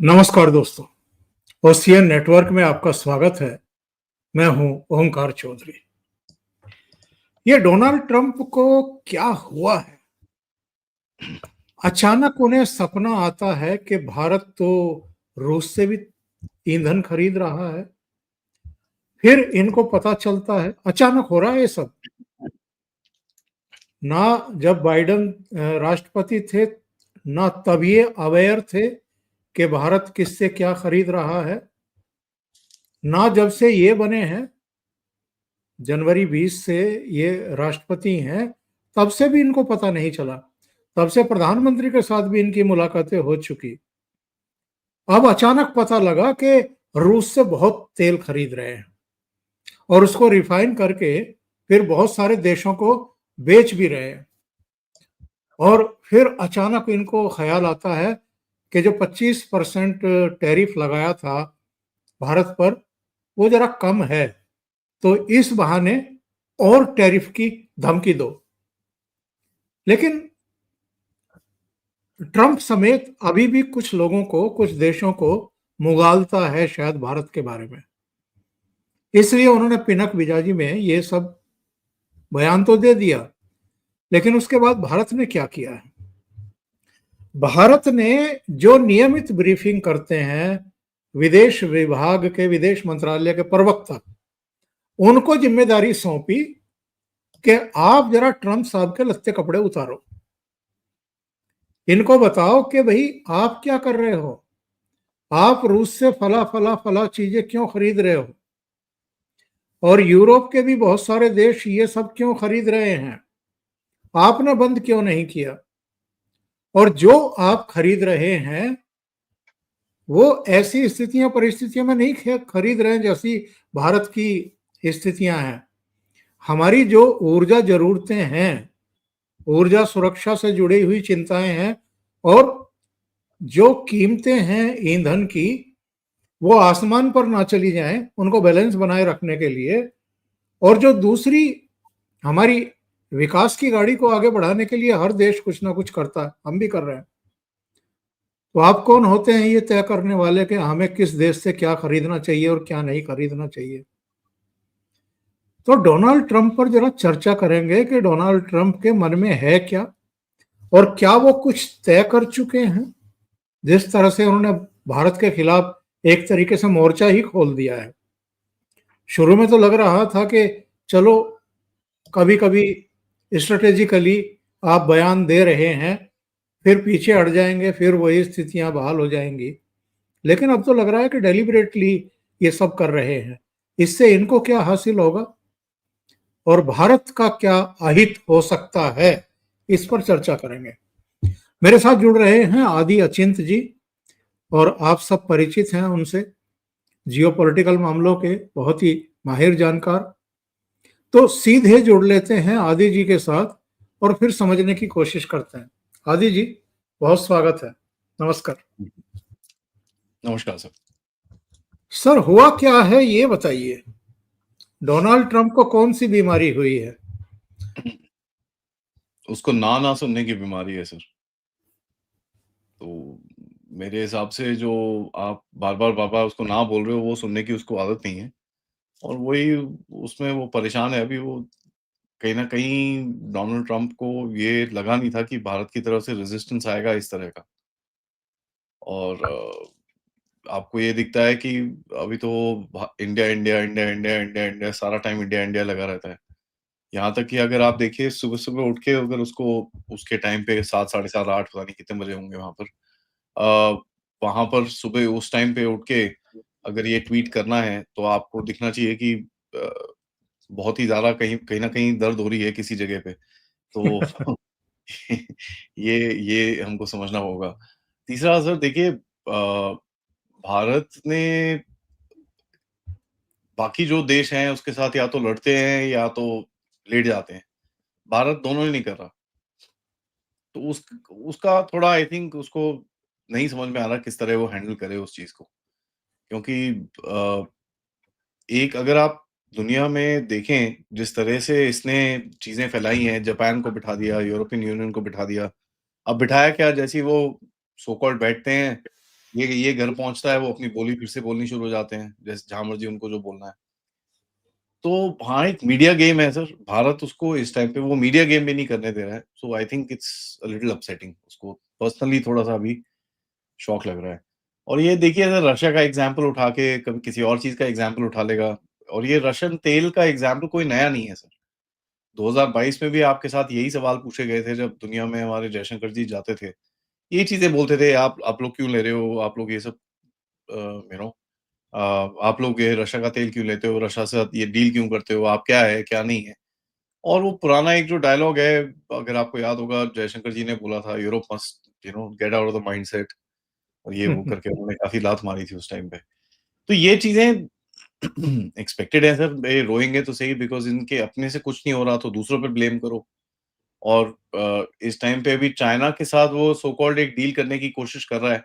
नमस्कार दोस्तों, ocean network में आपका स्वागत है। मैं हूं ओंकार चौधरी। ये डोनाल्ड ट्रंप को क्या हुआ है? अचानक उन्हें सपना आता है कि भारत तो रूस से भी ईंधन खरीद रहा है। फिर इनको पता चलता है, अचानक हो रहा है ये सब। ना जब बाइडेन राष्ट्रपति थे, ना तब ये अवेयर थे कि भारत किससे क्या खरीद रहा है। ना जब से ये बने हैं, जनवरी 20 से ये राष्ट्रपति हैं, तब से भी इनको पता नहीं चला। तब से प्रधानमंत्री के साथ भी इनकी मुलाकातें हो चुकी। अब अचानक पता लगा कि रूस से बहुत तेल खरीद रहे हैं और उसको रिफाइन करके फिर बहुत सारे देशों को बेच भी रहे हैं। और फिर अचानक इनको ख्याल आता है कि जो 25% टैरिफ लगाया था भारत पर, वो जरा कम है, तो इस बहाने और टैरिफ की धमकी दो। लेकिन ट्रंप समेत अभी भी कुछ लोगों को, कुछ देशों को मुगालता है शायद भारत के बारे में। इसलिए उन्होंने पिनक मिजाजी में ये सब बयान तो दे दिया। लेकिन उसके बाद भारत ने क्या किया है? भारत ने जो नियमित ब्रीफिंग करते हैं विदेश विभाग के, विदेश मंत्रालय के प्रवक्ता, उनको जिम्मेदारी सौंपी कि आप जरा ट्रंप साहब के लत्ते कपड़े उतारो। इनको बताओ कि भाई आप क्या कर रहे हो, आप रूस से फला फला फला चीजें क्यों खरीद रहे हो, और यूरोप के भी बहुत सारे देश ये सब क्यों खरीद रहे हैं, आपने बंद क्यों नहीं किया। और जो आप खरीद रहे हैं वो ऐसी स्थितियां, परिस्थितियों में नहीं खरीद रहे हैं जैसी भारत की स्थितियां हैं। हमारी जो ऊर्जा जरूरतें हैं, ऊर्जा सुरक्षा से जुड़ी हुई चिंताएं हैं, और जो कीमतें हैं ईंधन की, वो आसमान पर ना चली जाएं, उनको बैलेंस बनाए रखने के लिए। और जो दूसरी हमारी विकास की गाड़ी को आगे बढ़ाने के लिए हर देश कुछ ना कुछ करता है, हम भी कर रहे हैं। तो आप कौन होते हैं ये तय करने वाले कि हमें किस देश से क्या खरीदना चाहिए और क्या नहीं खरीदना चाहिए? तो डोनाल्ड ट्रंप पर जरा चर्चा करेंगे कि डोनाल्ड ट्रंप के मन में है क्या, और क्या वो कुछ तय कर चुके हैं। जिस तरह से उन्होंने भारत के खिलाफ एक तरीके से मोर्चा ही खोल दिया है। शुरू में तो लग रहा था कि चलो कभी कभी स्ट्रेटेजिकली आप बयान दे रहे हैं, फिर पीछे हट जाएंगे, फिर वही स्थितियां बहाल हो जाएंगी। लेकिन अब तो लग रहा है कि डेलिबरेटली ये सब कर रहे हैं। इससे इनको क्या हासिल होगा और भारत का क्या अहित हो सकता है, इस पर चर्चा करेंगे। मेरे साथ जुड़ रहे हैं आदि अचिंत जी, और आप सब परिचित हैं उनसे, जियोपॉलिटिकल मामलों के बहुत ही माहिर जानकार। तो सीधे जुड़ लेते हैं आदि जी के साथ और फिर समझने की कोशिश करते हैं। आदि जी, बहुत स्वागत है। नमस्कार। नमस्कार सर। सर, हुआ क्या है ये बताइए। डोनाल्ड ट्रंप को कौन सी बीमारी हुई है? उसको ना सुनने की बीमारी है सर। तो मेरे हिसाब से जो आप बार-बार उसको ना बोल रहे हो, वो सुनने की उसको आदत नहीं है। और वही उसमें वो परेशान है अभी। वो कहीं न कहीं डोनाल्ड ट्रंप को ये लगा नहीं था कि भारत की तरफ से रेजिस्टेंस आएगा इस तरह का। और आपको ये दिखता है कि अभी तो India, India, India, India, India, India सारा टाइम इंडिया, इंडिया लगा रहता है। यहाँ तक कि अगर आप देखिए सुबह-सुबह उठ के अगर उसको उसके टाइम पे 7 साढ़े 7, 8 पता नहीं कितने बजे होंगे वहाँ पर। वहाँ पर सुबह उस टाइम पे उठ के अगर ये ट्वीट करना है तो आपको दिखना चाहिए कि अ, बहुत ही ज़्यादा कहीं कहीं न कहीं दर्द हो रही है किसी जगह पे। तो ये हमको समझना होगा। तीसरा असर देखिए, भारत ने बाकी जो देश हैं उसके साथ या तो लड़ते हैं या तो लेट जाते हैं। भारत दोनों ही नहीं कर रहा। तो उसका थोड़ा आई थिंक उसको नहीं समझ में आ रहा किस तरह वो हैंडल करे उस चीज़ को। क्योंकि अ, एक अगर आप दुनिया में देखें जिस तरह से इसने चीज़ें फैलाई हैं, जापान को बिठा दिया, यूरोपियन यूनियन को बिठा दिया। अब बिठाया क्या, जैसे ही वो सो कॉल्ड बैठते हैं, ये घर पहुँचता है, वो अपनी बोली फिर से बोलनी शुरू हो जाते हैं, जैसे जहाँ मर्ज़ी उनको जो बोलना है। तो हाँ, एक मीडिया गेम है सर, भारत उसको इस टाइम पे वो मीडिया गेम भी नहीं करने दे रहा है, so I think it's a little upsetting उसको पर्सनली थोड़ा-सा अभी शॉक लग रहा है। और ये देखिए अगर रशिया का एग्ज़ाम्पल उठा के कभी किसी और चीज़ का एग्ज़ाम्पल उठा लेगा और ये रशियन तेल का एग्ज़ाम्पल कोई नया नहीं है सर। 2022 में भी आपके साथ यही सवाल पूछे गए थे जब दुनिया में हमारे जयशंकर जी जाते थे। ये चीज़ें बोलते थे आप लोग क्यों ले रहे हो? आप लोग ये सब यू नो आप लोग ये रशिया का तेल क्यों लेते हो? रशिया से ये डील क्यों करते हो? आप क्या है, क्या नहीं है? और वो पुराना एक जो डायलॉग है, अगर आपको याद होगा जयशंकर जी ने बोला था Europe must get out of the mindset और ये वो करके उन्होंने काफ़ी लात मारी थी उस टाइम पे। तो ये चीज़ें एक्सपेक्टेड है सर, ये रोएँगे तो सही बिकॉज़ इनके अपने से कुछ नहीं हो रहा तो दूसरों पे ब्लेम करो। और इस टाइम पे अभी चाइना के साथ वो सो कॉल्ड एक डील करने की कोशिश कर रहा है।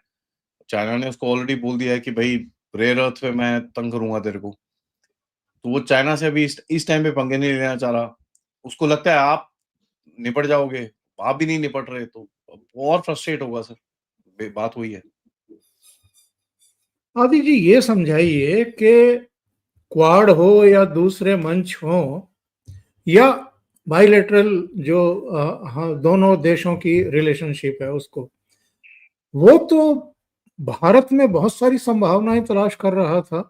चाइना ने उसको ऑलरेडी बोल दिया है कि भई रेयर अर्थ पे मैं तंग करूँगा तेरे को। तो वो चाइना से अभी इस टाइम पे पंगे नहीं लेना चाह रहा। उसको लगता है आप निपट जाओगे, आप भी नहीं निपट रहे तो अब वो और फ्रस्ट्रेट होगा सर। बात वही है। आदि जी ये समझाइए कि क्वाड हो या दूसरे मंच हो या बाइलेटरल जो हाँ दोनों देशों की रिलेशनशिप है उसको, वो तो भारत में बहुत सारी संभावनाएं तलाश कर रहा था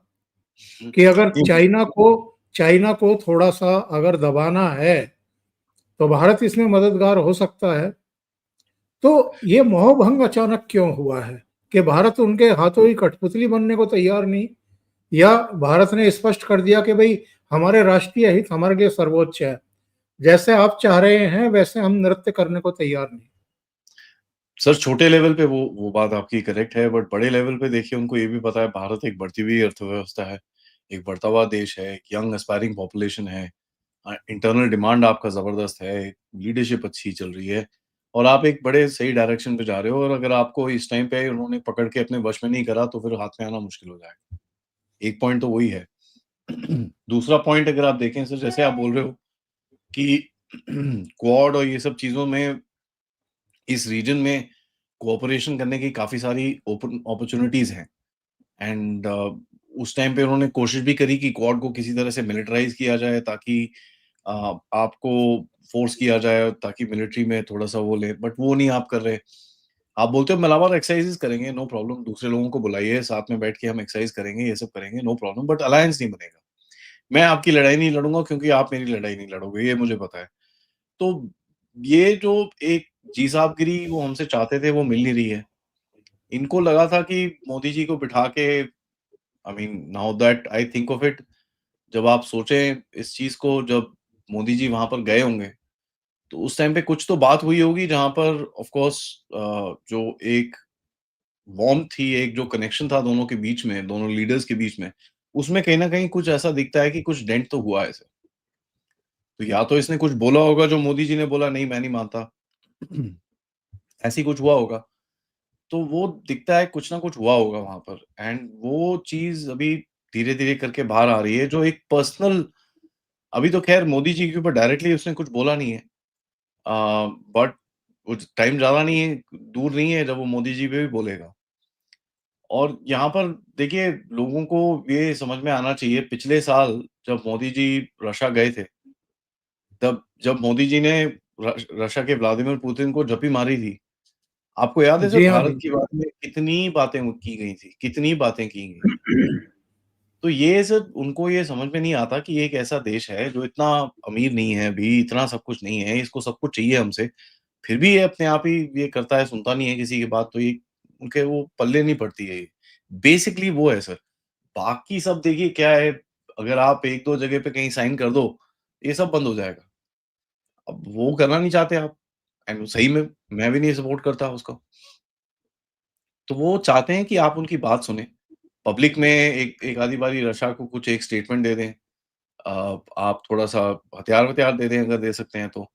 कि अगर चाइना को थोड़ा सा अगर दबाना है तो भारत इसमें मददगार हो सकता है। तो ये मोहभंग अचानक क्यों हुआ है कि भारत उनके हाथों ही कठपुतली बनने को तैयार नहीं, या भारत ने स्पष्ट कर दिया कि भाई हमारे राष्ट्रीय हित हमारे लिए सर्वोच्च है, जैसे आप चाह रहे हैं वैसे हम नृत्य करने को तैयार नहीं। सर छोटे लेवल पे वो बात आपकी करेक्ट है, बट बड़े लेवल पे देखिए उनको ये भी पता है भारत एक बढ़ती हुई अर्थव्यवस्था है, एक बढ़ता हुआ देश है, एक यंग एस्पायरिंग पॉपुलेशन है, इंटरनल डिमांड आपका ज़बरदस्त है, लीडरशिप अच्छी चल रही है और आप एक बड़े सही डायरेक्शन पे जा रहे हो और अगर आपको इस टाइम पे उन्होंने पकड़ के अपने वश में नहीं करा तो फिर हाथ में आना मुश्किल हो जाएगा। एक पॉइंट तो वही है। दूसरा पॉइंट अगर आप देखें सर जैसे आप बोल रहे हो कि क्वाड और ये सब चीज़ों में इस रीजन में कोऑपरेशन करने की काफ़ी सारी ओपन अपॉर्च्युनिटीज़ हैं एंड उस टाइम पे उन्होंने कोशिश भी करी कि क्वाड को किसी तरह से मिलिटराइज़ किया जाए ताकि आपको फ़ोर्स किया जाए ताकि मिलिट्री में थोड़ा-सा वो ले बट वो नहीं आप कर रहे। आप बोलते हो मिलावट एक्सरसाइज़ेज़ करेंगे, नो प्रॉब्लम, दूसरे लोगों को बुलाइए, साथ में बैठ के हम एक्सरसाइज़ करेंगे, ये सब करेंगे, नो प्रॉब्लम बट अलायंस नहीं बनेगा। मैं आपकी लड़ाई नहीं लड़ूँगा क्योंकि आप मेरी लड़ाई नहीं लड़ोगे, ये मुझे पता है। तो ये जो एक जी-साबगिरी वो हमसे चाहते थे, वो मिल नहीं रही है। इनको लगा था कि मोदी जी को बिठा के I mean now that I think of it, जब आप सोचें इस चीज़ को, जब मोदी जी वहाँ पर गए होंगे, तो उस टाइम पे कुछ तो बात हुई होगी जहाँ पर ऑफ कोर्स जो एक वार्मथ थी, एक जो कनेक्शन था दोनों के बीच में, दोनों लीडर्स के बीच में, उसमें कहीं न कहीं कुछ ऐसा दिखता है कि कुछ डेंट तो हुआ है इसे। तो या तो इसने कुछ बोला होगा जो मोदी जी ने बोला नहीं मैं नहीं मानता, ऐसे ही कुछ हुआ होगा। तो वो दिखता है कुछ ना कुछ हुआ होगा वहाँ पर एंड वो चीज़ अभी धीरे-धीरे करके बाहर आ रही है जो एक पर्सनल अभी तो ख़ैर मोदी जी के ऊपर डायरेक्टली उसने कुछ बोला नहीं है। बट कुछ टाइम ज़्यादा नहीं है, दूर नहीं है जब वो मोदी जी पे भी बोलेगा। और यहाँ पर देखिए लोगों को ये समझ में आना चाहिए पिछले साल जब मोदी जी रशिया गए थे, तब जब मोदी जी ने रशिया के व्लादिमीर पुतिन को जप्पी मारी थी, आपको याद है सर जी हाँ भारत जी। के बारे में कितनी बातें की गई थी, कितनी बातें की गई थी। तो ये सब उनको ये समझ में नहीं आता कि ये एक ऐसा देश है जो इतना अमीर नहीं है अभी, इतना सब कुछ नहीं है, इसको सब कुछ चाहिए हमसे। फिर भी ये अपने आप ही ये करता है, सुनता नहीं है किसी की बात, तो ये उनके वो पल्ले नहीं पड़ती है ये। बेसिकली वो है सर। बाकी सब देखिए क्या है, अगर आप 1-2 जगह पे कहीं साइन कर दो, ये सब बंद हो जाएगा। अब वो करना नहीं चाहते आप एंड सही में मैं भी नहीं सपोर्ट करता उसको। तो वो चाहते हैं कि आप उनकी बात सुनें। पब्लिक में एक एक आधी बारी रशा को कुछ एक स्टेटमेंट दे दें। आप थोड़ा-सा हथियार-वथियार दे दें अगर दे सकते हैं तो।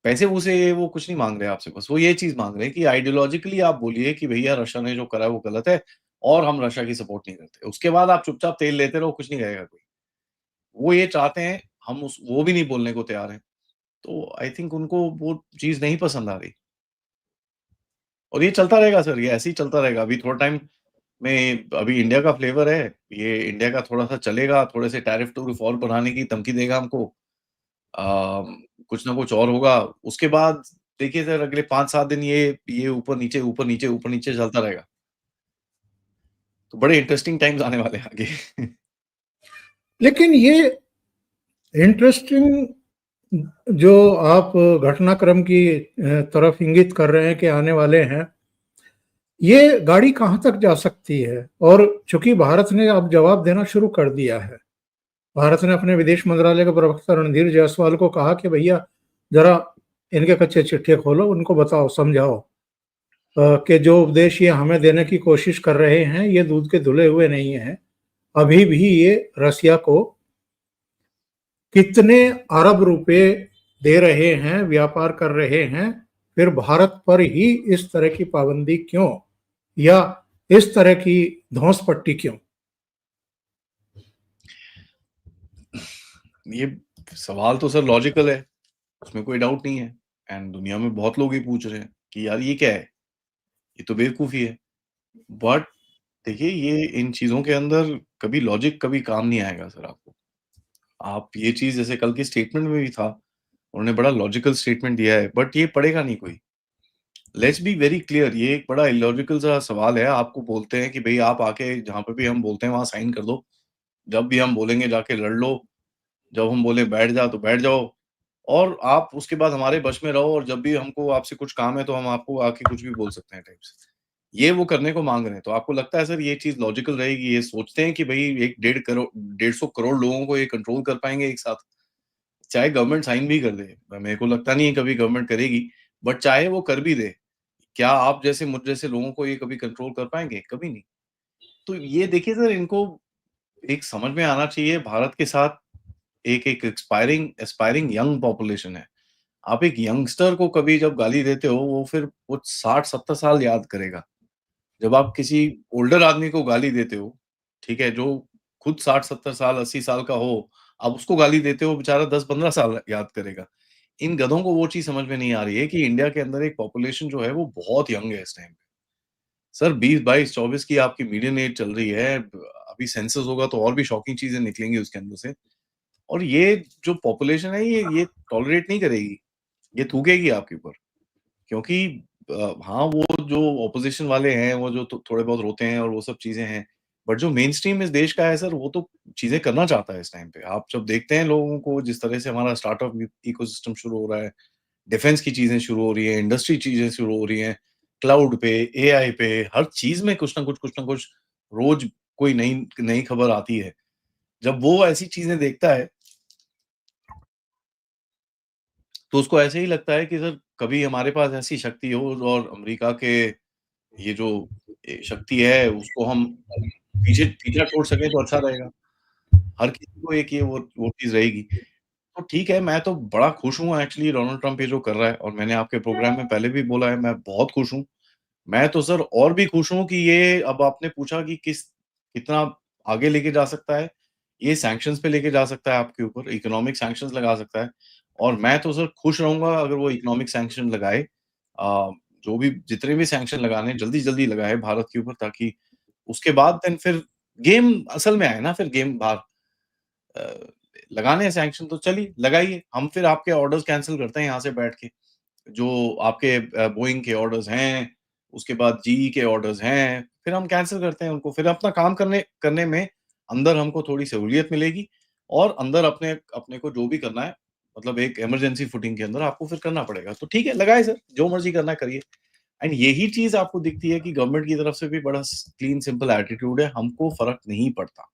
पैसे-वूसे ये वो कुछ नहीं माँग रहे आपसे, बस वो ये चीज़ माँग रहे हैं कि आइडियोलॉजिकली आप बोलिए कि भैया रशिया ने जो करा है वो गलत है और हम रशिया की सपोर्ट नहीं करते। उसके बाद आप चुपचाप तेल लेते रहो, कुछ नहीं कहेगा कोई। वो ये चाहते हैं, हम उस वो भी नहीं बोलने को तैयार हैं। तो आई थिंक उनको वो चीज़ नहीं पसंद आ रही और ये चलता रहेगा सर, ये ऐसे ही चलता रहेगा। अभी थोड़ा टाइम में अभी इंडिया का फ्लेवर है, ये इंडिया का थोड़ा-सा चलेगा, थोड़े से टैरिफ टूरिफ और बढ़ाने की धमकी देगा हमको। कुछ ना कुछ और होगा, उसके बाद देखिए सर अगले 5-7 दिन ये ऊपर-नीचे, ऊपर-नीचे, ऊपर-नीचे चलता रहेगा। तो बड़े इंटरेस्टिंग टाइम्स आने वाले हैं आगे। लेकिन ये इंटरेस्टिंग जो आप घटनाक्रम की तरफ इंगित कर रहे हैं कि आने वाले हैं, ये गाड़ी कहाँ तक जा सकती है? और चूंकि भारत ने अब जवाब देना शुरू कर दिया है, भारत ने अपने विदेश मंत्रालय के प्रवक्ता रणधीर जायसवाल को कहा कि भैया जरा इनके कच्चे चिट्ठे खोलो, उनको बताओ, समझाओ कि जो उपदेश ये हमें देने की कोशिश कर रहे हैं ये दूध के धुले हुए नहीं है। अभी भी ये रसिया को कितने अरब रुपए दे रहे हैं, व्यापार कर रहे हैं, फिर भारत पर ही इस तरह की पाबंदी क्यों, या इस तरह की धौंस पट्टी क्यों? ये सवाल तो सर लॉजिकल है, उसमें कोई डाउट नहीं है एंड दुनिया में बहुत लोग ये पूछ रहे हैं कि यार ये क्या है? ये तो बेवकूफ़ी है। बट देखिए ये इन चीज़ों के अंदर कभी लॉजिक कभी काम नहीं आएगा सर आपको। आप ये चीज़ जैसे कल की स्टेटमेंट में भी था, उन्होंने बड़ा लॉजिकल स्टेटमेंट दिया है बट ये पढ़ेगा नहीं कोई। लेट्स बी वेरी क्लियर ये एक बड़ा इलॉजिकल सा सवाल है, आपको बोलते हैं कि भई आप आके जहाँ पे भी हम बोलते हैं वहाँ साइन कर दो। जब भी हम बोलेंगे जाके लड़ लो, जब हम बोले बैठ जा तो बैठ जाओ और आप उसके बाद हमारे वश में रहो और जब भी हमको आपसे कुछ काम है तो हम आपको आके कुछ भी बोल सकते हैं टाइप से। ये वो करने को माँग रहे हैं, तो आपको लगता है सर ये चीज़ लॉजिकल रहेगी? ये सोचते हैं कि भई 1 डेढ़ करोड़ 150 करोड़ लोगों को ये कंट्रोल कर पाएँगे एक साथ? चाहे गवर्नमेंट साइन भी कर दे, मेरे को लगता नहीं है कभी गवर्नमेंट करेगी, बट चाहे वो कर भी दे, क्या आप जैसे मुझ जैसे लोगों को ये कभी कंट्रोल कर पाएँगे? कभी नहीं। तो ये देखिए सर इनको एक समझ में आना चाहिए भारत के साथ एक एक एस्पायरिंग यंग पॉपुलेशन है। आप एक यंगस्टर को कभी जब गाली देते हो, वो फिर वो 60-70 साल याद करेगा। जब आप किसी ओल्डर आदमी को गाली देते हो, ठीक है, जो खुद 60-70 साल, 80 साल का हो, आप उसको गाली देते हो, बेचारा 10-15 साल याद करेगा। इन गधों को वो चीज़ समझ में नहीं आ रही है कि इंडिया के अंदर एक पॉपुलेशन जो है, वो बहुत यंग है इस टाइम पे। सर 20, 22, 24 की आपकी मीडियन एज चल रही है। अभी सेंसस होगा तो और भी शॉकिंग चीज़ें निकलेंगी उसके अंदर से। और ये जो पॉपुलेशन है ये टॉलरेट नहीं करेगी, ये थूकेगी आपके ऊपर। क्योंकि हाँ, वो जो ऑपोज़िशन वाले हैं, वो जो थोड़े बहुत रोते हैं और वो सब चीज़ें हैं, बट जो मेनस्ट्रीम इस देश का है सर, वो तो चीज़ें करना चाहता है इस टाइम पे। आप जब देखते हैं लोगों को जिस तरह से हमारा स्टार्टअप इकोसिस्टम शुरू हो रहा है, डिफेंस की चीज़ें शुरू हो रही हैं, इंडस्ट्री चीज़ें शुरू हो रही हैं, क्लाउड पे, एआई पे, हर चीज़ में कुछ ना कुछ रोज़ कोई नई नई खबर आती है। जब वो ऐसी चीज़ें देखता है तो उसको ऐसे ही लगता है कि सर कभी हमारे पास ऐसी शक्ति हो और अमेरिका के ये जो शक्ति है उसको हम पीछे पीछा छोड़ सकें तो अच्छा रहेगा। हर किसी को एक ये वो चीज़ रहेगी। तो ठीक है, मैं तो बड़ा खुश हूँ एक्चुअली डोनाल्ड ट्रम्प ये जो कर रहा है और मैंने आपके प्रोग्राम में पहले भी बोला है मैं बहुत खुश हूँ। मैं तो सर और भी खुश हूँ कि ये अब आपने पूछा कि कितना आगे लेके जा सकता है। ये सैंक्शंस पे लेके जा सकता है आपके ऊपर, इकोनॉमिक सैंक्शंस लगा सकता है और मैं तो सर खुश रहूँगा अगर वो इकोनॉमिक सैंक्शन लगाए। जो भी जितने भी सैंक्शन लगाने हैं जल्दी-जल्दी लगाए भारत के ऊपर ताकि उसके बाद देन फिर गेम असल में आए ना फिर गेम बाहर। अ, लगाने हैं सैंक्शन तो चलिए लगाइए, हम फिर आपके ऑर्डर्स कैंसल करते हैं यहाँ से बैठ के। जो आपके बोइंग के ऑर्डर्स हैं, उसके बाद जीई के ऑर्डर्स हैं, फिर हम कैंसल करते हैं उनको। फिर अपना काम करने करने में अंदर हमको थोड़ी सहूलियत मिलेगी और अंदर अपने अपने को जो भी करना है, मतलब एक इमरजेंसी फुटिंग के अंदर आपको फिर करना पड़ेगा। तो ठीक है, लगाए सर, जो मर्ज़ी करना है करिए। एंड यही चीज़ आपको दिखती है कि गवर्नमेंट की तरफ से भी बड़ा क्लीन सिंपल एटीट्यूड है, हमको फ़र्क नहीं पड़ता।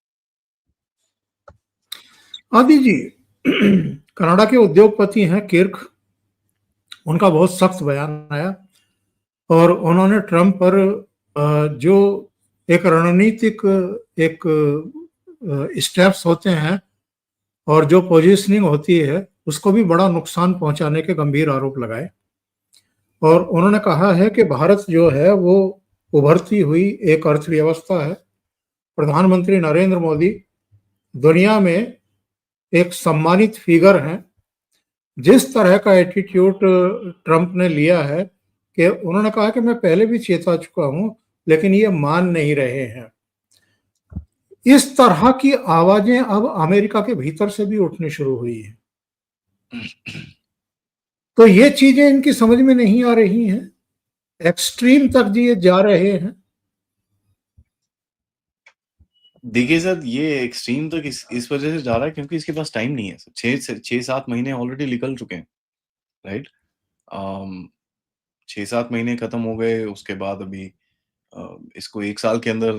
आदि जी, कनाडा के उद्योगपति हैं किर्क, उनका बहुत सख्त बयान आया और उन्होंने ट्रंप पर जो एक रणनीतिक एक स्टेप्स होते हैं और जो पोजीशनिंग होती है उसको भी बड़ा नुकसान पहुंचाने के गंभीर आरोप लगाए और उन्होंने कहा है कि भारत जो है वो उभरती हुई एक अर्थव्यवस्था है। प्रधानमंत्री नरेंद्र मोदी दुनिया में एक सम्मानित फिगर हैं। जिस तरह का एटीट्यूड ट्रंप ने लिया है कि उन्होंने कहा कि मैं पहले भी चेता चुका हूं, लेकिन ये मान नहीं रहे हैं। इस तरह की आवाजें अब अमेरिका के भीतर से भी उठनी शुरू हुई है। तो ये चीजें इनकी समझ में नहीं आ रही हैं, एक्सट्रीम तक ये जा रहे हैं। देखिए सर, ये एक्सट्रीम तक इस वजह से जा रहा है क्योंकि इसके पास टाइम नहीं है सर। 6-7 महीने ऑलरेडी निकल चुके हैं, राइट? 6-7 महीने खत्म हो गए, उसके बाद अभी इसको 1 साल के अंदर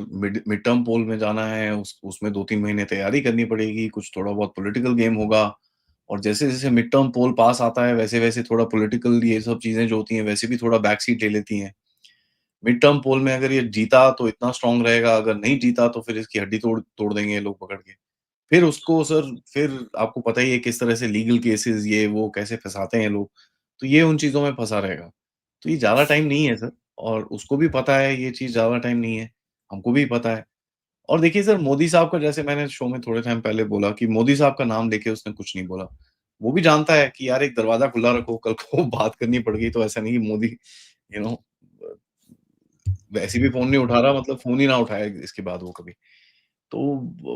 मिड टर्म पोल में जाना है, उसमें 2-3 महीने तैयारी करनी पड़ेगी, कुछ थोड़ा बहुत पॉलिटिकल गेम होगा और जैसे-जैसे मिड टर्म पोल पास आता है, वैसे-वैसे थोड़ा पॉलिटिकल ये सब चीज़ें जो होती हैं, वैसे भी थोड़ा बैक सीट ले लेती हैं। मिड टर्म पोल में अगर ये जीता तो इतना स्ट्रॉन्ग रहेगा, अगर नहीं जीता तो फिर इसकी हड्डी तोड़ तोड़ देंगे ये लोग पकड़ के। फिर उसको सर फिर आपको पता ही है किस तरह से लीगल केसेस ये वो कैसे फँसाते हैं लोग, तो ये उन चीज़ों में फँसा रहेगा। तो ये ज़्यादा टाइम नहीं है सर और उसको भी पता है ये चीज़ ज़्यादा टाइम नहीं है, हमको भी पता है। और देखिए सर मोदी साहब का जैसे मैंने शो में थोड़े टाइम पहले बोला कि मोदी साहब का नाम लेके उसने कुछ नहीं बोला। वो भी जानता है कि यार एक दरवाज़ा खुला रखो, कल को बात करनी पड़ गई तो ऐसा नहीं कि मोदी यू नो वैसे भी फ़ोन नहीं उठा रहा मतलब फ़ोन ही ना उठाए इसके बाद वो कभी। तो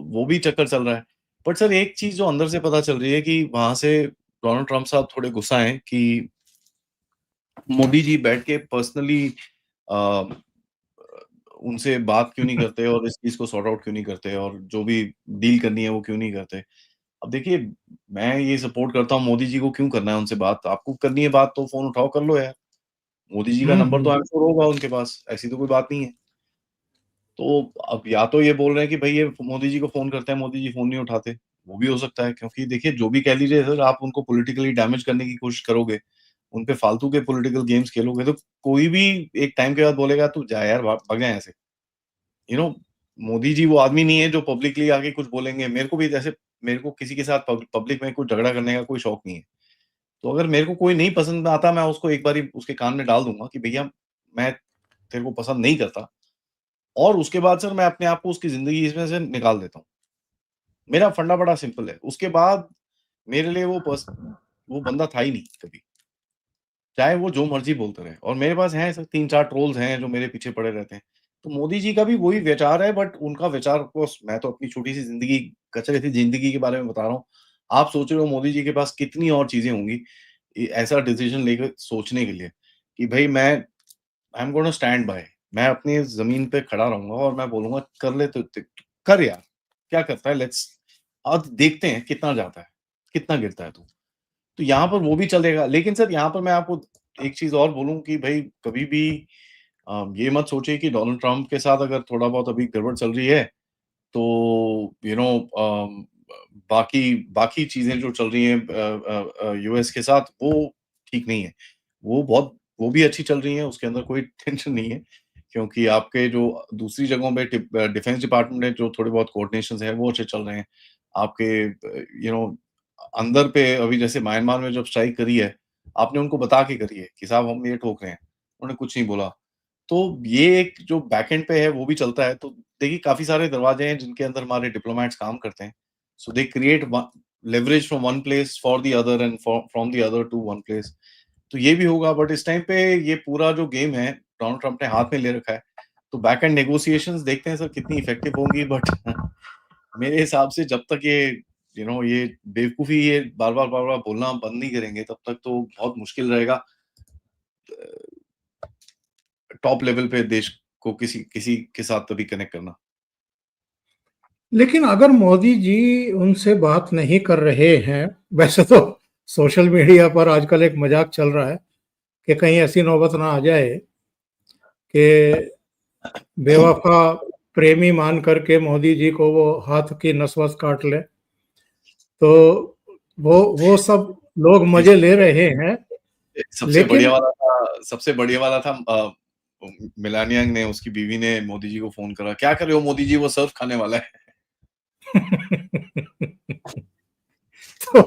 वो भी चक्कर चल रहा है। बट सर एक चीज़ जो अंदर से पता चल रही है कि वहाँ से डोनाल्ड ट्रम्प साहब थोड़े गुस्सा हैं कि मोदी जी बैठ के पर्सनली अ, उनसे बात क्यों नहीं करते और इस चीज़ को सॉर्ट आउट क्यों नहीं करते और जो भी डील करनी है वो क्यों नहीं करते। अब देखिए मैं ये सपोर्ट करता हूँ मोदी जी को क्यों करना है उनसे बात, आपको करनी है बात तो फ़ोन उठाओ कर लो यार। मोदी जी का नंबर तो आई एम श्योर होगा उनके पास, ऐसी तो कोई बात नहीं है। तो अब या तो ये बोल रहे हैं कि भई ये मोदी जी को फ़ोन करते हैं, मोदी जी फ़ोन नहीं उठाते। वो भी हो सकता है क्योंकि देखिए जो भी कह लीजिए सर आप उनको पॉलिटिकली डैमेज करने की कोशिश करोगे, उन पे फालतू के पॉलिटिकल गेम्स खेलोगे तो कोई भी एक टाइम के बाद बोलेगा तू जा यार भग जा यहाँ से। यू नो मोदी जी वो आदमी नहीं है जो पब्लिकली आके कुछ बोलेंगे। मेरे को भी जैसे मेरे को किसी के साथ पब्लिक में कुछ झगड़ा करने का कोई शौक नहीं है। तो अगर मेरे को कोई नहीं पसंद आता मैं उसको एक बारी उसके कान में डाल दूँगा कि भैया मैं तेरे को पसंद नहीं करता और उसके बाद सर मैं अपने आप को उसकी ज़िंदगी इसमें से निकाल देता हूँ। मेरा फंडा बड़ा सिंपल है। उसके बाद मेरे लिए वो बंदा था ही नहीं कभी। चाहे वो जो मर्ज़ी बोलते रहे और मेरे पास हैं ऐसे 3-4 ट्रोल्स हैं जो मेरे पीछे पड़े रहते हैं। तो मोदी जी का भी वही विचार है बट उनका विचार ऑफ़ कोर्स मैं तो अपनी छोटी-सी ज़िंदगी कचरे की ज़िंदगी के बारे में बता रहा हूँ। आप सोच रहे हो मोदी जी के पास कितनी और चीज़ें होंगी ऐसा डिसीज़न लेके सोचने के लिए कि भई मैं I am gonna stand by मैं अपनी ज़मीन पे खड़ा रहूँगा और मैं बोलूँगा कर ले तो कर यार, क्या करता है लेट्स अब देखते हैं कितना जाता है, कितना गिरता है तू। तो यहाँ पर वो भी चलेगा। लेकिन सर यहाँ पर मैं आपको एक चीज़ और बोलूँ कि भई कभी भी ये मत सोचिए कि डोनाल्ड ट्रम्प के साथ अगर थोड़ा बहुत अभी गड़बड़ चल रही है, तो बाकी बाकी चीज़ें जो चल रही हैं यूएस के साथ वो ठीक नहीं है। वो भी अच्छी चल रही हैं, उसके अंदर कोई टेंशन नहीं है। क्योंकि आपके जो दूसरी जगहों पे डिफेंस डिपार्टमेंट में जो थोड़े बहुत कोऑर्डिनेशंस हैं, वो अच्छे चल रहे हैं। आपके यू नो अंदर पे अभी जैसे म्यांमार में जब स्ट्राइक करी है, आपने उनको बता के करी है कि साहब हम ये ठोक रहे हैं। उन्होंने कुछ नहीं बोला। तो ये एक जो बैकएंड पे है वो भी चलता है। तो देखिए काफ़ी सारे दरवाजे हैं जिनके अंदर हमारे डिप्लोमैट्स काम करते हैं। So they create one leverage from one place for the other and from the other to one place. तो ये भी होगा बट इस टाइम पे ये पूरा जो गेम है डोनाल्ड ट्रम्प ने हाथ में ले रखा है। तो बैक एंड नेगोशिएशंस देखते हैं सर कितनी इफेक्टिव होंगी बट मेरे हिसाब से जब तक ये बेवकूफ़ी ये बार-बार बोलना बंद नहीं करेंगे तब तक तो बहुत मुश्किल रहेगा टॉप लेवल पे देश को किसी किसी के साथ कभी कनेक्ट करना। लेकिन अगर मोदी जी उनसे बात नहीं कर रहे हैं, वैसे तो सोशल मीडिया पर आजकल एक मजाक चल रहा है कि कहीं ऐसी नौबत ना आ जाए कि बेवफा प्रेमी मान करके मोदी जी को वो हाथ की नस-वस काट ले। तो वो सब लोग जी, मजे ले रहे हैं, लेकिन सबसे बढ़िया वाला था मेलानिया ने उसकी बीवी ने मोदी जी को फ़ोन करा, "क्या कर रहे हो मोदी जी वो सर्फ खाने वाला है।" तो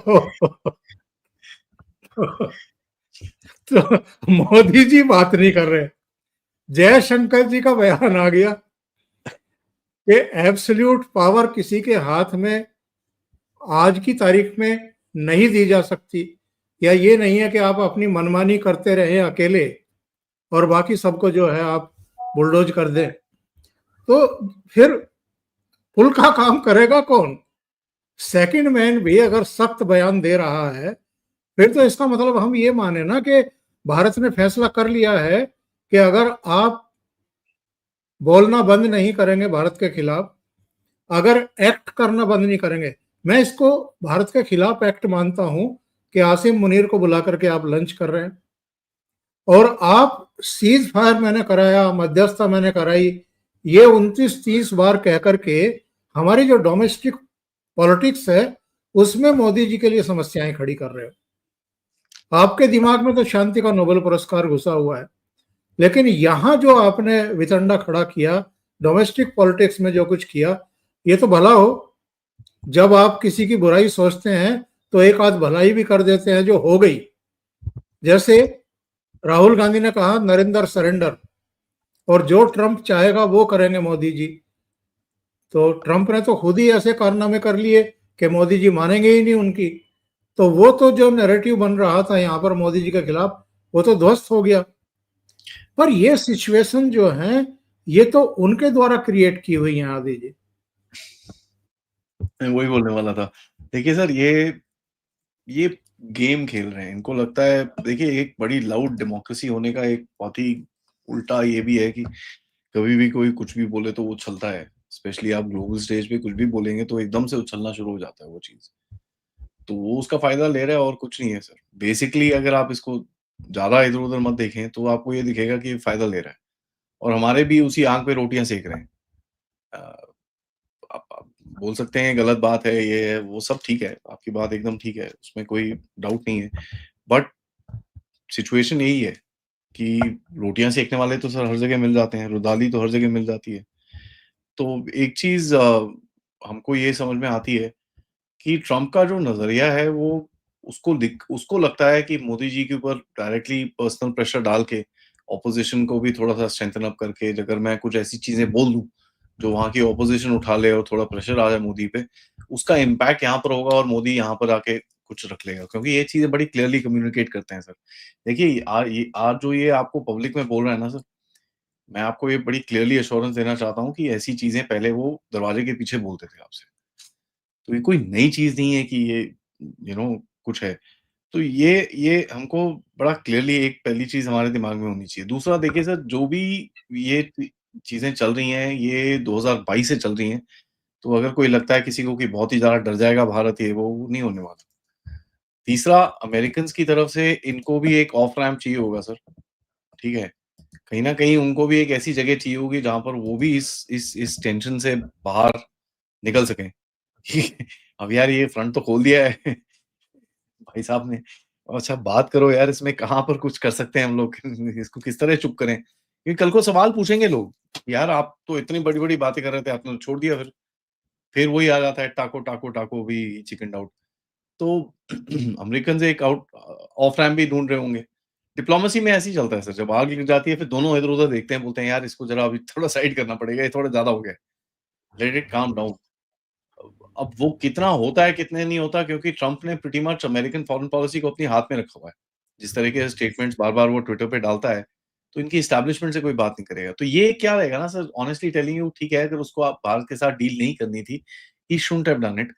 तो मोदी जी बात नहीं कर रहे। जयशंकर जी का बयान आ गया कि एब्सोल्यूट पावर किसी के हाथ में आज की तारीख में नहीं दी जा सकती, या ये नहीं है कि आप अपनी मनमानी करते रहें अकेले और बाकी सबको जो है आप बुलडोज कर दें, तो फिर पुल का काम करेगा कौन? सेकंड मैन भी अगर सख्त बयान दे रहा है, फिर तो इसका मतलब हम ये माने ना कि भारत ने फैसला कर लिया है कि अगर आप बोलना बंद नहीं करेंगे भारत के खिलाफ, अगर एक्ट करना बंद नहीं करेंगे, मैं इसको भारत के खिलाफ एक्ट मानता हूं कि आसिम मुनीर को बुला करके आप लंच कर रहे हैं और आप सीज फायर मैंने कराया, मध्यस्थता मैंने कराई, ये 29-30 बार कह करके हमारी जो डोमेस्टिक पॉलिटिक्स है उसमें मोदी जी के लिए समस्याएं खड़ी कर रहे हो। आपके दिमाग में तो शांति का नोबेल पुरस्कार घुसा हुआ है, लेकिन यहां जो आपने वितंडा खड़ा किया, डोमेस्टिक पॉलिटिक्स में जो कुछ किया, ये तो भला हो। जब आप किसी की बुराई सोचते हैं तो एक आध भलाई भी कर देते हैं जो हो गई। जैसे राहुल गांधी ने कहा नरेंद्र सरेंडर, और जो ट्रंप चाहेगा वो करेंगे मोदी जी। तो ट्रंप ने तो खुद ही ऐसे कारनामे कर लिए कि मोदी जी मानेंगे ही नहीं उनकी। तो वो तो जो नैरेटिव बन रहा था यहाँ पर मोदी जी के खिलाफ, वो तो ध्वस्त हो गया। पर ये सिचुएशन जो है ये तो उनके द्वारा क्रिएट की हुई है आदि जी। मैं वही बोलने वाला था। देखिए सर, ये गेम खेल रहे हैं। इनको लगता है, देखिए एक बड़ी लाउड डेमोक्रेसी होने का एक बहुत ही उल्टा ये भी है कि कभी भी कोई कुछ भी बोले तो वो उछलता है। स्पेशली आप ग्लोबल स्टेज पे कुछ भी बोलेंगे तो एकदम से उछलना शुरू हो जाता है वो चीज़। तो वो उसका फ़ायदा ले रहा है और कुछ नहीं है सर। बेसिकली अगर आप इसको ज़्यादा इधर-उधर मत देखें तो आपको ये दिखेगा कि ये फ़ायदा ले रहा है और हमारे भी उसी आग पे रोटियाँ सेक रहे हैं। अ, आप बोल सकते हैं गलत बात है, ये है, वो सब ठीक है, आपकी बात एकदम ठीक है, उसमें कोई डाउट नहीं है। बट सिचुएशन यही है कि रोटियाँ सेकने वाले तो सर हर जगह मिल जाते हैं, रुदाली तो हर जगह मिल जाती है। तो एक चीज़ हमको ये समझ में आती है कि ट्रम्प का जो नज़रिया है वो उसको लगता है कि मोदी जी के ऊपर डायरेक्टली पर्सनल प्रेशर डाल के ऑपोज़िशन को भी थोड़ा-सा स्ट्रेंथन अप करके अगर मैं कुछ ऐसी चीज़ें बोल दूँ, जो वहाँ की ऑपोज़िशन उठा ले और थोड़ा प्रेशर आ जाए मोदी पे, उसका इम्पैक्ट यहाँ पर होगा और मोदी यहाँ पर आके कुछ रख लेगा। क्योंकि ये चीज़ें बड़ी क्लियरली कम्युनिकेट करते हैं सर। देखिए ये आज जो ये आपको पब्लिक में बोल रहे हैं ना सर, मैं आपको ये बड़ी क्लियरली एश्योरेंस देना चाहता हूँ कि ऐसी चीज़ें पहले वो दरवाजे के पीछे बोलते थे आपसे। तो ये कोई नई चीज़ नहीं है कि ये कुछ है। तो ये हमको बड़ा क्लियरली एक पहली चीज़ हमारे दिमाग में होनी चाहिए। दूसरा देखिए सर, जो भी ये चीज़ें चल रही हैं, ये 2022 से चल रही हैं। तो अगर कोई लगता है किसी को कि बहुत ही ज़्यादा डर जाएगा भारत, ये वो नहीं होने वाला। तीसरा, अमेरिकन्स की तरफ से इनको भी एक ऑफ रैम्प चाहिए होगा सर, ठीक है? कहीं न कहीं उनको भी एक ऐसी जगह चाहिए होगी जहाँ पर वो भी इस टेंशन से बाहर निकल सकें। अब यार ये फ्रंट तो खोल दिया है भाई साहब ने। अच्छा बात करो यार, इसमें कहाँ पर कुछ कर सकते हैं हम लोग इसको किस तरह चुप करें? क्योंकि कल को सवाल पूछेंगे लोग, यार आप तो इतनी बड़ी-बड़ी बातें कर रहे थे, आपने तो छोड़ दिया फिर। फिर वही आ जाता है टाको, टाको, टाको भी चिकन्ड आउट। तो अमेरिकन से एक ऑफ रैम्प भी ढूँढ रहे होंगे। डिप्लोमेसी में ऐसे ही चलता है सर, जब आग लग जाती है फिर दोनों इधर-उधर देखते हैं, बोलते हैं यार इसको ज़रा अभी थोड़ा साइड करना पड़ेगा, ये थोड़ा ज़्यादा हो गया है। Let it calm down. अब वो कितना होता है, कितने नहीं होता, क्योंकि ट्रम्प ने pretty much American foreign policy को अपने हाथ में रखा हुआ है। जिस तरीके से स्टेटमेंट्स बार-बार वो ट्विटर पे डालता है, तो इनकी एस्टेब्लिशमेंट से कोई बात नहीं करेगा। तो ये क्या रहेगा ना सर, ऑनेस्टली टेलिंग यू, ठीक है, अगर उसको आप भारत के साथ डील नहीं करनी थी, he shouldn't have done it.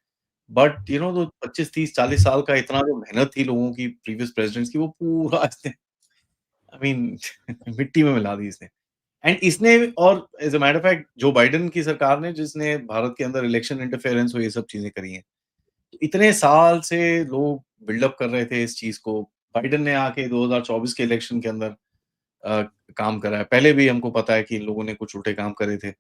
But तो 25, 30, 40 साल का इतना जो मेहनत थी लोगों की, प्रीवियस प्रेसिडेंट्स की, वो पूरा इसने आई मीन मिट्टी में मिला दी इसने। एंड इसने, और as a matter of fact Joe Biden की सरकार ने, जिसने भारत के अंदर इलेक्शन इंटरफेरेंस और ये सब चीज़ें करी हैं। इतने साल से लोग बिल्डअप कर रहे थे इस चीज़ को। बाइडेन ने आके 2024 के इलेक्शन के अंदर अ, काम करा है। पहले भी हमको पता है कि इन लोगों ने कुछ उल्टे काम करे थे,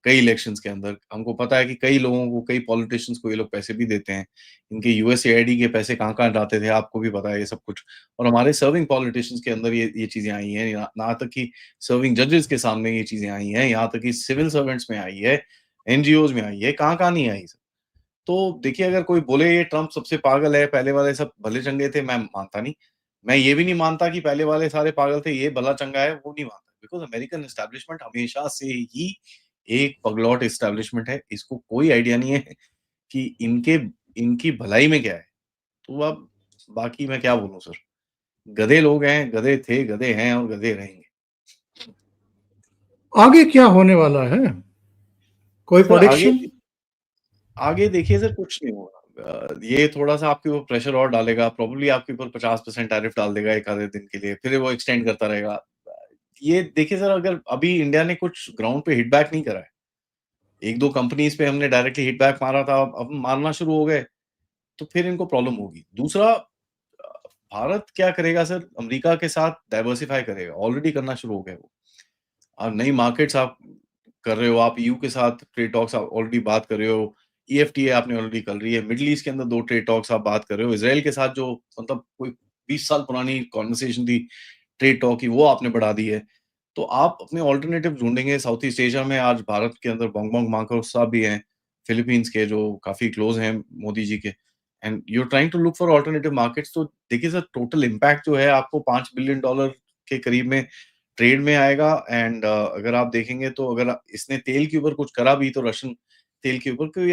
कई इलेक्शंस के अंदर। हमको पता है कि कई लोगों को, कई पॉलिटिशियंस को ये लोग पैसे भी देते हैं। इनके यूएसएआईडी के पैसे कहाँ-कहाँ जाते थे, आपको भी पता है ये सब कुछ। और हमारे सर्विंग पॉलिटिशियंस के अंदर ये चीज़ें आई हैं, यहाँ तक कि सर्विंग जजेस के सामने ये चीज़ें आई हैं, यहाँ तक कि सिविल सर्वेंट्स में आई है, एनजीओज़ में आई है, कहाँ-कहाँ नहीं आई। तो देखिए, अगर कोई बोले ये ट्रम्प सबसे पागल है, पहले वाले सब भले-चंगे थे, मैं मानता नहीं। मैं ये भी नहीं मानता कि पहले वाले सारे पागल थे, ये भला-चंगा है, वो नहीं मानता। बिकॉज़ अमेरिकन एस्टेब्लिशमेंट हमेशा से ही एक पगलॉट एस्टेब्लिशमेंट है। इसको कोई आइडिया नहीं है कि इनकी भलाई में क्या है। तो अब बाकी मैं क्या बोलूँ सर? गधे लोग हैं, गधे थे, गधे हैं और गधे रहेंगे। आगे क्या होने वाला है? कोई सर प्रेडिक्शन? आगे देखिए सर, कुछ नहीं होगा। ये थोड़ा-सा आपके ऊपर प्रेशर और डालेगा, प्रोबेबली आपके ऊपर 50% टैरिफ डाल देगा एक आधे दिन के लिए, फिर वो एक्सटेंड करता रहेगा। ये देखिए सर, अगर अभी इंडिया ने कुछ ग्राउंड पे हिट बैक नहीं करा है, 1-2 कंपनीज़ पे हमने डायरेक्टली हिट बैक मारा था, अब मारना शुरू हो गए, तो फिर इनको प्रॉब्लम होगी। दूसरा, भारत क्या करेगा सर, अमेरिका के साथ डाइवर्सिफ़ाई करेगा, ऑलरेडी करना शुरू हो गया वो। नई मार्केट्स आप कर रहे हो, आप ईयू के साथ ट्रेड टॉक्स आप ऑलरेडी बात कर रहे हो, ईएफटीए आपने ऑलरेडी कर रही है, मिडल ईस्ट के अंदर 2 ट्रेड टॉक्स आप बात कर रहे हो, इज़राइल के साथ जो मतलब कोई 20 साल पुरानी कन्वर्सेशन थी ट्रेड टॉक की, वो आपने बढ़ा दी है। तो आप अपने अल्टरनेटिव ढूँढेंगे साउथ ईस्ट एशिया में। आज भारत के अंदर बोंगबोंग मार्कोस साहब भी हैं, फिलीपींस के, जो काफ़ी क्लोज़ हैं मोदी जी के, and you are trying to look for alternative markets. तो देखिए सर, टोटल इम्पैक्ट जो है आपको $5 बिलियन के करीब में ट्रेड में आएगा। एंड अगर आप देखेंगे तो अगर इसने तेल के ऊपर कुछ करा भी, तो रशियन तेल के ऊपर कोई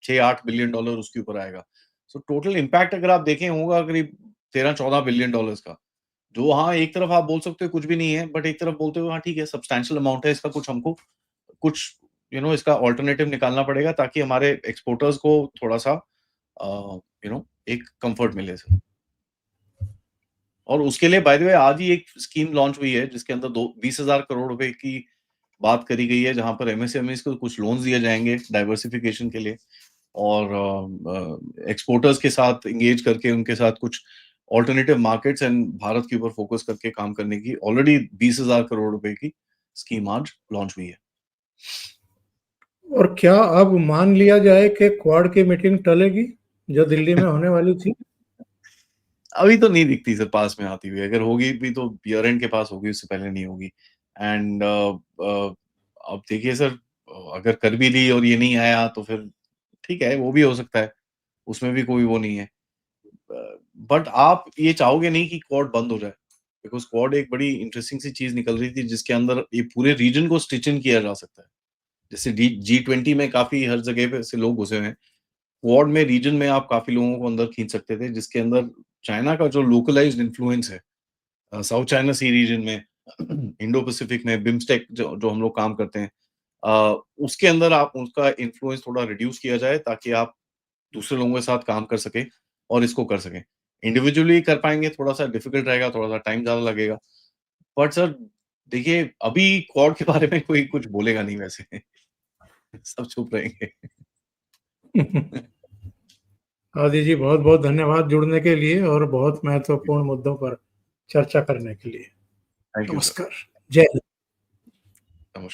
6-8 बिलियन डॉलर उसके ऊपर आएगा। सो टोटल इम्पैक्ट अगर आप देखें होगा करीब 13-14 बिलियन डॉलर्स का। जो, हाँ, एक तरफ आप बोल सकते हो कुछ भी नहीं है, बट एक तरफ बोलते हो हाँ ठीक है, सब्सटैंशियल अमाउंट है, इसका कुछ हमको कुछ इसका अल्टरनेटिव निकालना पड़ेगा, ताकि हमारे एक्सपोर्टर्स को थोड़ा-सा एक कम्फर्ट मिले सर। और उसके लिए बाय द वे आज ही एक स्कीम लॉन्च हुई है, जिसके अंदर दो 20,000 करोड़ रुपए की बात करी गई है, जहाँ पर एमएसएमईज़ को कुछ लोन्स दिए जाएँगे डाइवर्सिफिकेशन के लिए, और एक्सपोर्टर्स के साथ एंगेज करके उनके साथ कुछ अल्टरनेटिव मार्केट्स एंड भारत के ऊपर फोकस करके काम करने की ऑलरेडी 20,000 करोड़ रुपए की स्कीम आज लॉन्च हुई है। और क्या अब मान लिया जाए कि क्वाड की मीटिंग टलेगी, जो दिल्ली में होने वाली थी? अभी तो नहीं दिखती सर पास में आती हुई, अगर होगी भी तो ईयर एंड के पास होगी, उससे पहले नहीं होगी। एंड अब देखिए सर, अगर कर भी ली और ये नहीं आया तो फिर ठीक है, वो भी हो सकता है, उसमें भी कोई वो नहीं है। बट आप ये चाहोगे नहीं कि क्वाड बंद हो जाए, बिकॉज़ क्वाड एक बड़ी इंटरेस्टिंग सी चीज़ निकल रही थी, जिसके अंदर ये पूरे रीजन को स्टिच इन किया जा सकता है। जैसे G20 में काफ़ी हर जगह पे से लोग घुसे हुए हैं। क्वाड में रीजन में आप काफ़ी लोगों को अंदर खींच सकते थे, जिसके अंदर चाइना का जो लोकलाइज्ड इन्फ्लुएंस है, साउथ चाइना सी रीजन में, इंडो पैसिफिक में, बिम्स्टेक जो जो हम लोग काम करते हैं, उसके अंदर आप उसका इन्फ्लुएंस थोड़ा रिड्यूस किया जाए, ताकि आप दूसरे लोगों के साथ काम कर सकें और इसको कर सकें। इंडिविजुअली कर पाएँगे, थोड़ा-सा डिफिकल्ट रहेगा, थोड़ा-सा टाइम ज़्यादा लगेगा। बट सर देखिए, अभी क्वाड के बारे में कोई कुछ बोलेगा नहीं वैसे। सब चुप रहेंगे। आदि जी, बहुत-बहुत धन्यवाद जुड़ने के लिए और बहुत महत्वपूर्ण मुद्दों पर चर्चा करने के लिए। Thank you sir. नमस्कार। जय हिंद। नमस्कार।